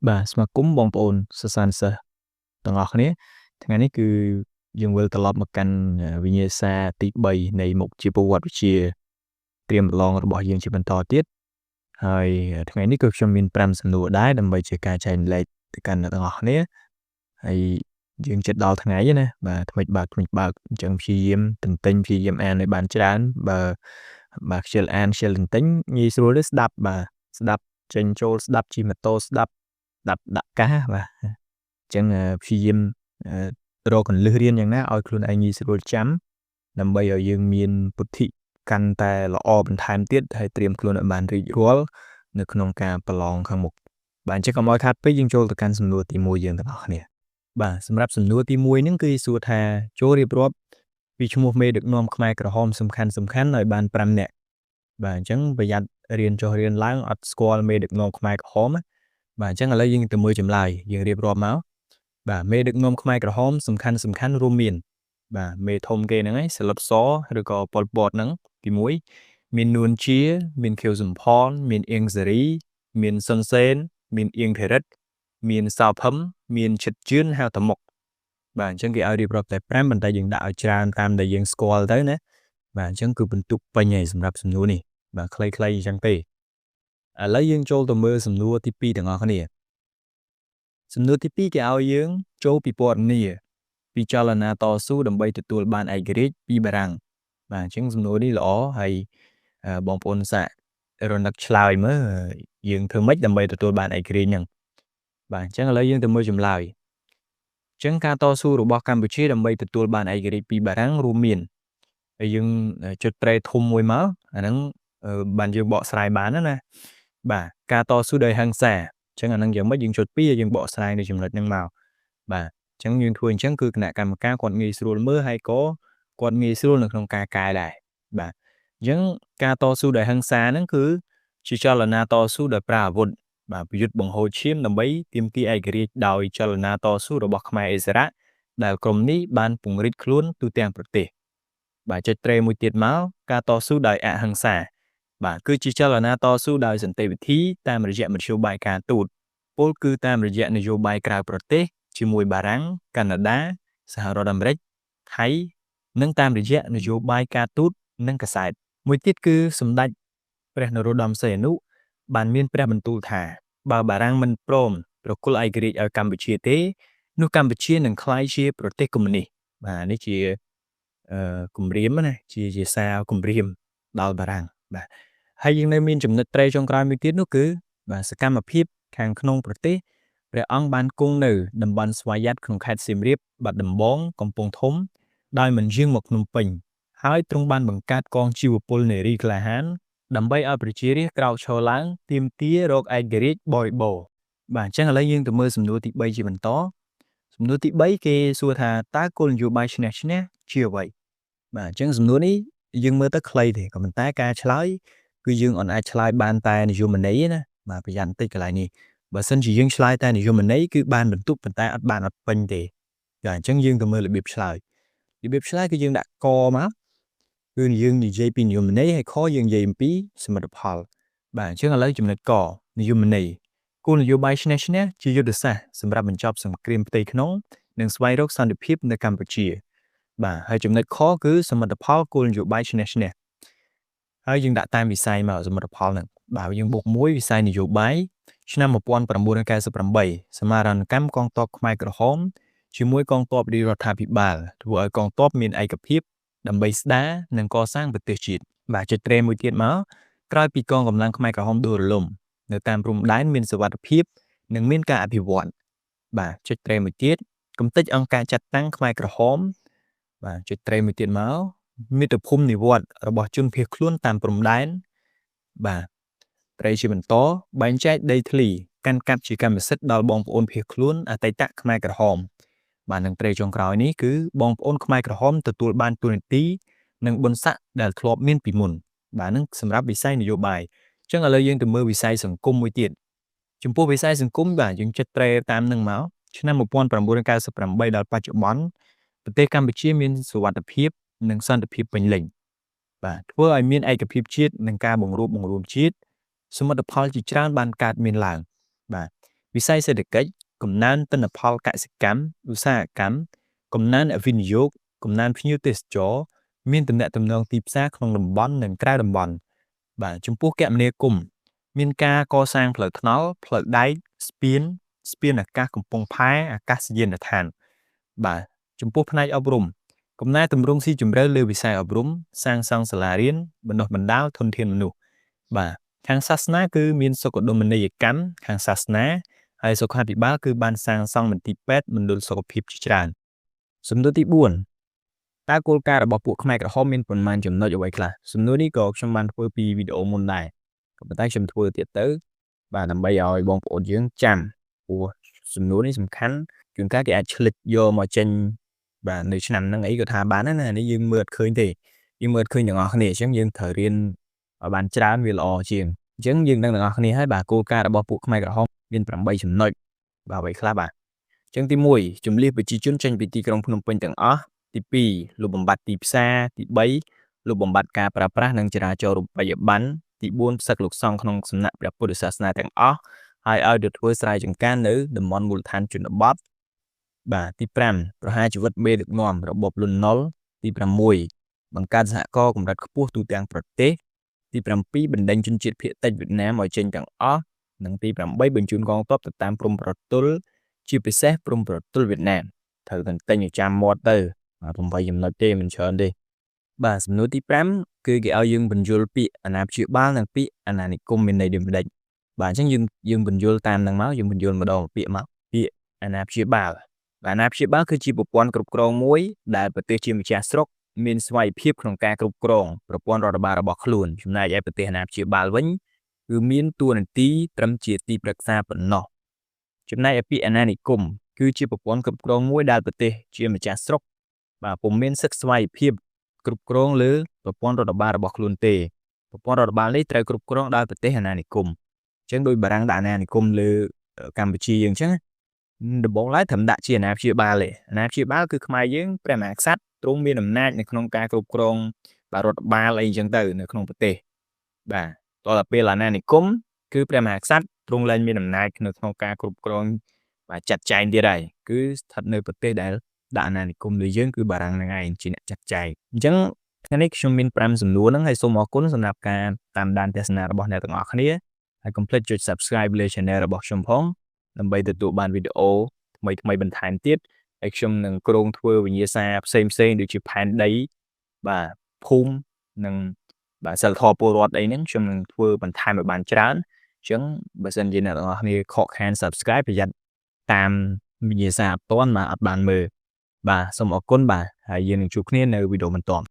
បាទស្វាគមន៍បងប្អូនសិស្សានុសិស្សទាំងអស់គ្នាថ្ងៃនេះគឺយើងវិលត្រឡប់មកកាន់វិញ្ញាសាទី3នៃមុខជីវវត្តវិទ្យាត្រៀមប្រឡងរបស់យើងជាបន្តទៀតហើយថ្ងៃនេះក៏ខ្ញុំមាន5សំណួរដែរដើម្បីជាការចែករំលែកទៅកាន់អ្នកទាំងអស់គ្នាហើយយើងជិតដល់ថ្ងៃហើយណាបាទថ្មិចបើកអញ្ចឹងព្យាយាមទន្ទិញព្យាយាមអានឲ្យបានច្រើនបើខ្ជិលអានខ្ជិលទន្ទិញងាយស្រួលទេស្ដាប់បាទស្ដាប់ចេញចូលស្ដាប់ជិះម៉ូតូស្ដាប់ដាក់កាសបាទអញ្ចឹងព្យាយាមរកកន្លឹះរៀនយ៉ាងណាឲ្យខ្លួនឯងងាយស្រួលចាំដើម្បីឲ្យយើងមានពុទ្ធិកាន់តែល្អបន្ថែមទៀតហើយត្រៀមខ្លួនឲ្យបានរីករាល់នៅក្នុងការប្រឡងខាងមុខបាទអញ្ចឹងកុំឲ្យខាតពេកយើងចូលទៅកាន់សំណួរទី1យើងទាំងអស់គ្នាបាទសម្រាប់សំណួរទី1ហ្នឹងគឺសួរថាចូលរៀបរាប់ពីឈ្មោះមេដឹកនាំខ្មែរក្រហមសំខាន់ឲ្យបាន5នាក់បាទអញ្ចឹងប្រយ័ត្នរៀនចុះរៀនឡើងអត់ស្គាល់មេដឹកនាំខ្មែរក្រហមណាបាទអញ្ចឹងឥឡូវយើងទៅមើលចម្លើយយើងរៀបរាប់មកបាទមេដឹកនាំខ្មែរក្រហមសំខាន់រួមមានបាទមេធំគេហ្នឹងឯងសិលឹបសឬក៏ប៉ុលពតហ្នឹងទី1មាននួនជាមានខៀវសំផនមានអៀងសេរីមានសុនសេនមានអៀងធេរិតមានសៅផឹមមានឈិតជឿនហៅតមុកបាទអញ្ចឹងគេឲ្យរៀបរាប់តែ5ប៉ុន្តែយើងដាក់ឲ្យច្រើនតាមដែលយើងស្គាល់ទៅណាបាទអញ្ចឹងគឺបន្ទុកពេញហើយសម្រាប់សំណួរនេះបាទខ្លីៗអញ្ចឹងទេឥឡូវយើងចូលទៅមើលសំណួរទី2ទាំងអស់គ្នាសំណួរទី2គេឲ្យយើងចូលពិពណ៌នាពីចលនាតស៊ូដើម្បីទទួលបានឯករាជ្យពីបារាំងបាទអញ្ចឹងសំណួរនេះល្អហើយបងប្អូនសាករនឹកឆ្លើយមើលយើងធ្វើម៉េចដើម្បីទទួលបានឯករាជ្យហ្នឹងបាទអញ្ចឹងឥឡូវយើងទៅមើលចម្លើយអញ្ចឹងការតស៊ូរបស់កម្ពុជាដើម្បីទទួលបានឯករាជ្យពីបារាំងរួមមានហើយយើងចុចត្រេធំមួយមកអាហ្នឹងបានយើងបកស្រាយបានណាបាទការតស៊ូដោយហិង្សាអញ្ចឹងអាហ្នឹងយ៉ាងម៉េចយើងចុច2ហើយយើងបកស្រាយនៅចំណុចហ្នឹងមកបាទអញ្ចឹងយើងធ្វើអញ្ចឹងគឺគណៈកម្មការគាត់ងាយស្រួលមើលហើយក៏គាត់ងាយស្រួលនៅក្នុងការកែដែរបាទអញ្ចឹងការតស៊ូដោយហិង្សាហ្នឹងគឺជាចលនាតស៊ូដោយប្រើអាវុធបាទប្រយុទ្ធបង្ហូរឈាមដើម្បីទាមទារឯករាជ្យដោយចលនាតស៊ូរបស់ខ្មែរឥស្សរៈដែលក្រុមនេះបានពង្រីកខ្លួនទូទាំងប្រទេសបាទចុចត្រេមួយទៀតមកការតស៊ូដោយអហិង្សាបាទគឺជាចលនាតស៊ូដោយសន្តិវិធីតាមរយៈមធ្យោបាយការទូតពលគឺតាមរយៈនយោបាយក្រៅប្រទេសជាមួយបារាំងកាណាដាសហរដ្ឋអាមេរិកថៃនិងតាមរយៈនយោបាយការទូតនិងកាសែតមួយទៀតគឺសម្ដេចព្រះនរោត្តមសីហនុបានមានព្រះបន្ទូលថាបើបារាំងមិនព្រមប្រគល់ឯករាជ្យឲ្យកម្ពុជាទេនោះកម្ពុជានឹងក្លាយជាប្រទេសកុម្មុយនីសបាទនេះជាគម្រាមណាជាសារគម្រាមដល់បារាំងបាទហើយយើងនៅមានចំណុចត្រេចុងក្រោយមួយទៀតនោះគឺបាទសកម្មភាពខាងក្នុងប្រទេសព្រះអង្គបានគង់នៅតំបន់ស្វយ័តក្នុងខេត្តសៀមរាបបាត់ដំបងកំពង់ធំដោយមិនយាងមកភ្នំពេញហើយទ្រង់បានបង្កើតកងជីវពលនារីក្លាហានដើម្បីឲ្យប្រជារាស្ត្រក្រោកឈរឡើងទាមទាររកឯករាជ្យបរិបូរណ៍បាទអញ្ចឹងឥឡូវយើងទៅមើលសំណួរទី3ជាបន្តសំណួរទី3គេសួរថាតើគោលនយោបាយឈ្នះជាអ្វីបាទអញ្ចឹងសំណួរនេះយើងមើលទៅខ្លីទេក៏ប៉ុន្តែការឆ្លើយគឺយើងអាចឆ្លើយបានតែនិយមន័យណាបាទប្រយ័ត្នបន្តិចកន្លែងនេះបើសិនជាយើងឆ្លើយតែនិយមន័យគឺបានបន្ទុកប៉ុន្តែអត់ពេញទេចាអញ្ចឹងយើងទៅមើលរបៀបឆ្លើយគឺយើងដាក់កមកគឺយើងនិយាយពីនិយមន័យហើយខយើងនិយាយអំពីសមិទ្ធផលបាទអញ្ចឹងឥឡូវចំណុចកនិយមន័យគោលនយោបាយឈ្នះជាយុទ្ធសាស្ត្រសម្រាប់បញ្ចប់សង្គ្រាមផ្ទៃក្នុងនិងស្វែងរកសន្តិភាពនៅកម្ពុជាបាទហើយចំណុចខគឺសមិទ្ធផលគោលនយោបាយឈ្នះហើយយើងដាក់តាមវិស័យមកសមិទ្ធផលហ្នឹងបាទយើងបូក1វិស័យនយោបាយឆ្នាំ1998សមារណកម្មកងទ័ពខ្មែរក្រហមជាមួយកងទ័ពរាជរដ្ឋាភិបាលធ្វើឲ្យកងទ័ពមានឯកភាពដើម្បីស្ដារនិងកសាងប្រទេសជាតិបាទចុចត្រេមួយទៀតមកក្រោយពីកងកម្លាំងខ្មែរក្រហមដួលរលំនៅតាមព្រំដែនមានសុវត្ថិភាពនិងមានការអភិវឌ្ឍបាទចុចត្រេមួយទៀតគំនិតអង្គការចាត់តាំងខ្មែរក្រហមបាទចុចត្រេមួយទៀតមកមាតុភូមិនិវត្តរបស់ជនភៀសខ្លួនតាមព្រំដែនបាទត្រេជាបន្តបែងចែកដីធ្លីកាន់កាប់ជាកម្មសិទ្ធិដល់បងប្អូនភៀសខ្លួនអតីតខ្មែរក្រហមបាទនឹងត្រេចុងក្រោយនេះគឺបងប្អូនខ្មែរក្រហមទទួលបានទូនាទីនិងបុណ្យស័ក្តិដែលធ្លាប់មានពីមុនបាទនឹងសម្រាប់វិស័យនយោបាយអញ្ចឹងឥឡូវយើងទៅមើលវិស័យសង្គមមួយទៀតចំពោះវិស័យសង្គមបាទយើងចិត្តត្រេតាមនឹងមកឆ្នាំ1998ដល់បច្ចុប្បន្នប្រទេសកម្ពុជាមានសុវត្ថិភាពនិងសន្តិភាពពេញលេញបាទធ្វើឲ្យមានឯកភាពជាតិនិងការបង្រួបបង្រួមជាតិសមិទ្ធផលជាច្រើនបានកើតមានឡើងបាទ វិស័យសេដ្ឋកិច្ចកំណើនទិន្នផលកសិកម្មឧស្សាហកម្មកំណើនវិនិយោគកំណើនភ្ញៀវទេសចរមានទំនាក់ទំនងទីផ្សារក្នុងតំបន់និងក្រៅតំបន់បាទចំពោះគមនាគមន៍មានការកសាងផ្លូវថ្នល់ផ្លូវដែកស្ពានអាកាសកំពង់ផែអាកាសយានដ្ឋានបាទចំពោះផ្នែកអប់រំកំណែទម្រង់ស៊ីជម្រៅលើវិស័យអប់រំសាងសង់សាលារៀនបណ្ដុះបណ្ដាលធនធានមនុស្សបាទខាងសាសនាគឺមានសុខដុមនីយកម្មខាងសាសនាហើយសុខាភិបាលគឺបានសាងសង់មន្ទីរពេទ្យមណ្ឌលសុខភាពជាច្រើនសំណួរទី4តើគោលការណ៍របស់ពួកខ្មែរក្រហមមានប៉ុន្មានចំណុចអ្វីខ្លះសំណួរនេះក៏ខ្ញុំបានធ្វើពីវីដេអូមុនដែរក៏ប៉ុន្តែខ្ញុំធ្វើទៀតទៅបាទដើម្បីឲ្យបងប្អូនយើងចាំព្រោះសំណួរនេះសំខាន់ជួនកាលគេអាចឆ្លិចយកមកចេញបាទនៅឆ្នាំហ្នឹងអីក៏ថាបានដែរណានេះយើងមើលអត់ឃើញទេយើងមើលអត់ឃើញទាំងអស់គ្នាអញ្ចឹងយើងត្រូវរៀនឲ្យបានច្រើនវាល្អជាងអញ្ចឹងយើងដឹងទាំងអស់គ្នាហើយបាទគោលការណ៍របស់ពួកខ្មែរក្រហមមាន8ចំណុចបាទអ្វីខ្លះបាទអញ្ចឹងទី1ជំនះប្រជាជនចេញពីទីក្រុងភ្នំពេញទាំងអស់ទី2លុបបំបាត់ទីផ្សារទី3លុបបំបាត់ការប្រើប្រាស់និងចរាចរណ៍រូបិយប័ណ្ណទី4ផ្សឹកលោកសង្ឃក្នុងសំណាក់ព្រះពុទ្ធសាសនាទាំងអស់ហើយឲ្យទៅធ្វើស្រែចម្ការនៅតំបន់មូលដ្ឋានជនបទបាទទី5ប្រហារជីវិតមេដឹកនាំរបបលន់នល់ទី6បង្កើតសហគមន៍កម្រិតខ្ពស់ទូទាំងប្រទេសទី7បណ្ដេញជនជាតិភាគតិចវៀតណាមឲ្យចេញទាំងអស់និងទី8បញ្ជូនកងទ័ពទៅតាមព្រំប្រទល់ជាពិសេសព្រំប្រទល់វៀតណាមត្រូវតែទិញឲ្យចាំមាត់ទៅ8ចំណុចទេមិនច្រើនទេបាទសំណួរទី5គឺគេឲ្យយើងបញ្យល់ពាក្យអាណាព្យាបាលនិងពាក្យអាណានិគមមានន័យដូចម្ដេចបាទអញ្ចឹងយើងបញ្យល់តាមហ្នឹងមកយើងបញ្យល់ម្ដងពាក្យមកពាក្យអាណាព្យាបាលអាណាព្យាបាលគឺជាប្រព័ន្ធគ្រប់គ្រងមួយដែលប្រទេសជាម្ចាស់ស្រុកមានស្វ័យភាពក្នុងការគ្រប់គ្រងប្រព័ន្ធរដ្ឋបាលរបស់ខ្លួនចំណែកឯប្រទេសអាណាព្យាបាលវិញគឺមានតួនាទីត្រឹមជាទីប្រឹក្សាប៉ុណ្ណោះចំណែកឯពាក្យអាណានិគមគឺជាប្រព័ន្ធគ្រប់គ្រងមួយដែលប្រទេសជាម្ចាស់ស្រុកបាទពុំមានសិទ្ធិស្វ័យភាពគ្រប់គ្រងលើប្រព័ន្ធរដ្ឋបាលរបស់ខ្លួនទេប្រព័ន្ធរដ្ឋបាលនេះត្រូវគ្រប់គ្រងដោយប្រទេសអាណានិគមអញ្ចឹងដោយបារាំងដាក់អាណានិគមលើកម្ពុជាយើងអញ្ចឹងដំបូងឡើយត្រឹមដាក់ជាអាណាព្យាបាលទេអាណាព្យាបាលគឺខ្មែរយើងព្រះមហាក្សត្រទ្រង់មានអំណាចនៅក្នុងការគ្រប់គ្រងរដ្ឋបាលអីអញ្ចឹងទៅនៅក្នុងប្រទេសបាទតទៅពេលអាណានិគមគឺព្រះមហាក្សត្រទ្រង់លែងមានអំណាចនៅក្នុងការគ្រប់គ្រងបាទចាត់ចែងទៀតហើយគឺស្ថិតនៅប្រទេសដែលដាក់អាណានិគមលើយើងគឺបារាំងហ្នឹងឯងជាអ្នកចាត់ចែងអញ្ចឹងថ្ងៃនេះខ្ញុំមាន5សំណួរហ្នឹងហើយសូមអរគុណសម្រាប់ការតាមដានទស្សនារបស់អ្នកទាំងអស់គ្នាហើយកុំភ្លេចចុច Subscribe លើ Channel របស់ខ្ញុំផងដើម្បីទទួលបានវីដេអូថ្មីៗបន្ថែមទៀតហើយខ្ញុំនឹងគ្រោងធ្វើវិញ្ញាសាផ្សេងៗដូចជាផែនដីបាទភូមិនិងបាទសិលធម៌ពលរដ្ឋអីហ្នឹងខ្ញុំនឹងធ្វើបន្ថែមឲ្យបានច្រើនអញ្ចឹងបើសិនជាអ្នកទាំងអស់គ្នាខកខាន Subscribe ប្រយ័ត្នតាមវិញ្ញាសាអត់ទាន់បាទអត់បានមើលបាទសូមអរគុណបាទហើយយើងនឹងជួបគ្នានៅវីដេអូបន្ទាប់